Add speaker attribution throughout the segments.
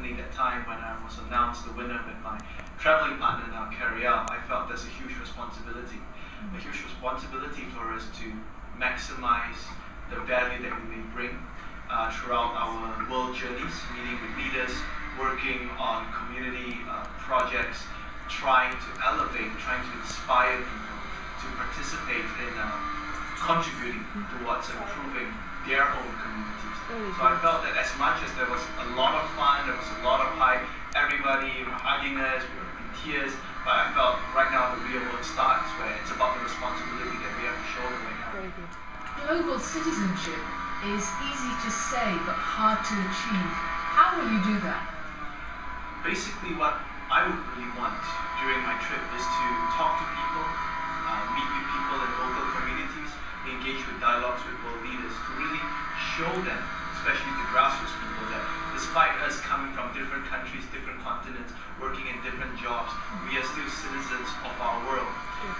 Speaker 1: particularly that time when I was announced the winner with my traveling partner now, Carielle, I felt there's a huge responsibility. A huge responsibility for us to maximize the value that we may bring throughout our world journeys, meeting with leaders, working on community projects, trying to elevate, trying to inspire people to participate in contributing towards improving their own communities. So I felt that as much as there was a lot of fun, there was a lot of hype, everybody were hugging us, we were in tears, but I felt right now the real work starts, where it's about the responsibility that we have to shoulder right now.
Speaker 2: Very good.
Speaker 3: Global citizenship is easy to say but hard to achieve. How will you do that?
Speaker 1: Basically what I would really want during my trip is to talk to people, meet with people in local communities, engage with dialogues with world leaders, to really show them, especially the grassroots people, that despite us coming from different countries, different continents, working in different jobs, we are still citizens of our world.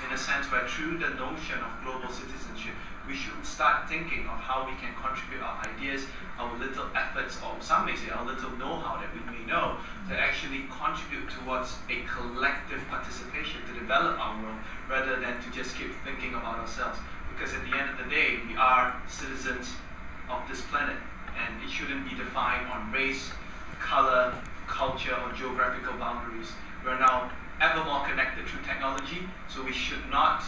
Speaker 1: In a sense where through the notion of global citizenship, we should start thinking of how we can contribute our ideas, our little efforts, or some may say our little know-how that we may know, to actually contribute towards a collective participation to develop our world, rather than to just keep thinking about ourselves. Because at the end of the day, we are citizens of this planet, and it shouldn't be defined on race, color, culture, or geographical boundaries. We're now ever more connected through technology, so we should not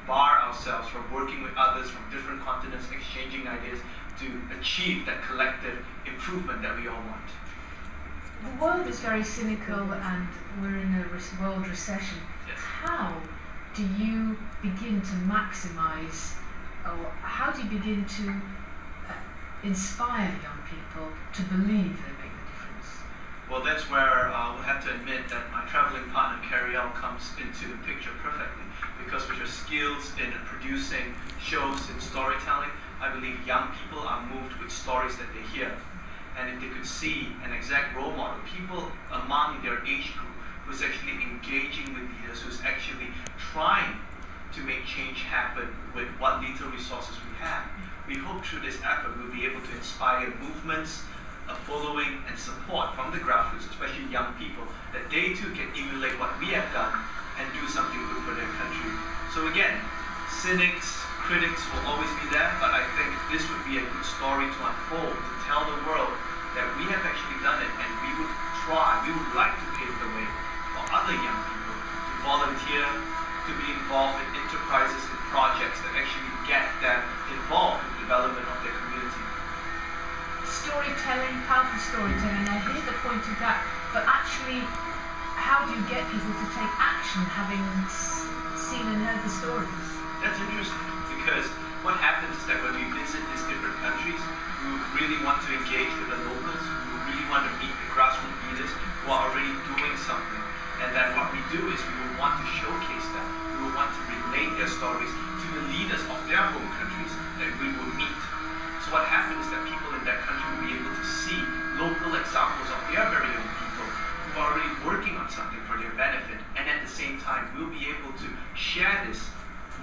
Speaker 1: bar ourselves from working with others from different continents, exchanging ideas to achieve that collective improvement that we all want.
Speaker 3: The world is very cynical and we're in a world recession.
Speaker 1: Yes.
Speaker 3: How do you begin to maximize, or how do you begin to inspire young people to believe they make a difference?
Speaker 1: Well, that's where we'll have to admit that my traveling partner, Carielle, comes into the picture perfectly. Because with her skills in producing shows and storytelling, I believe young people are moved with stories that they hear. And if they could see an exact role model, people among their age group who's actually engaging with leaders, who's actually trying to make change happen with what little resources we have. We hope through this effort we'll be able to inspire movements, a following and support from the grassroots, especially young people, that they too can emulate what we have done and do something good for their country. So again, cynics, critics will always be there, but I think this would be a good story to unfold, to tell the world that we have actually done it, and we would like to pave the way for other young people to volunteer, to be involved in enterprises and projects that actually get them involved in the development of their community.
Speaker 3: Storytelling, powerful storytelling, I hear the point of that, but actually, how do you get people to take action having seen and heard the stories?
Speaker 1: That's interesting, because what happens is that when we visit these different countries, we would really want to engage with the locals, we would really want to meet the grassroots leaders who are already doing something. And then what we do is we would want to showcase them, we would want to relate their stories to the leaders of their home countries that we would meet. So what happens is that people in that country will be able to see local examples of their very own people who are already working on something for their benefit, and at the same time we'll be able to share this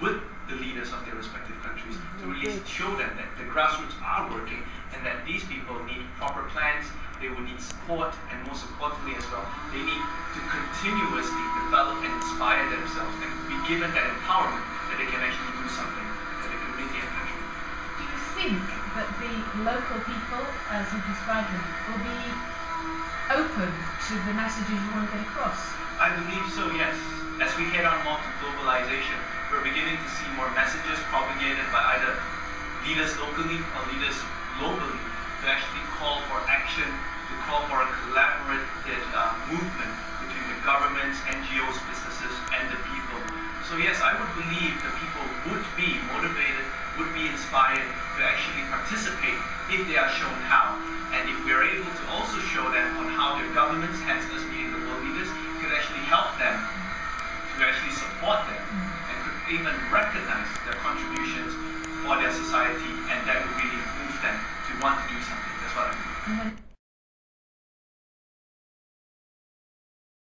Speaker 1: with the leaders of their respective countries to really show them that the grassroots are working and that these people need proper plans, they will need support, and most importantly as well, they need to continuously develop and inspire themselves and be given that empowerment that they can actually do something for the community and country.
Speaker 3: Do you think that the local people, as you described them, will be open to the messages you want to get across?
Speaker 1: I believe so, yes. As we head on more to globalization, we're beginning to see more messages propagated by either leaders locally or leaders globally to actually call for action, to call for a collaborative movement between the governments, NGOs, businesses, and the people. So yes, I would believe that people would be motivated, would be inspired to actually participate if they are shown how. And if we're able to also show them on how their governments, hence us meeting the world leaders, could actually help them, to actually support them, and could even recognize their contributions for their society, and that would really move them to want to do something. That's what I mean.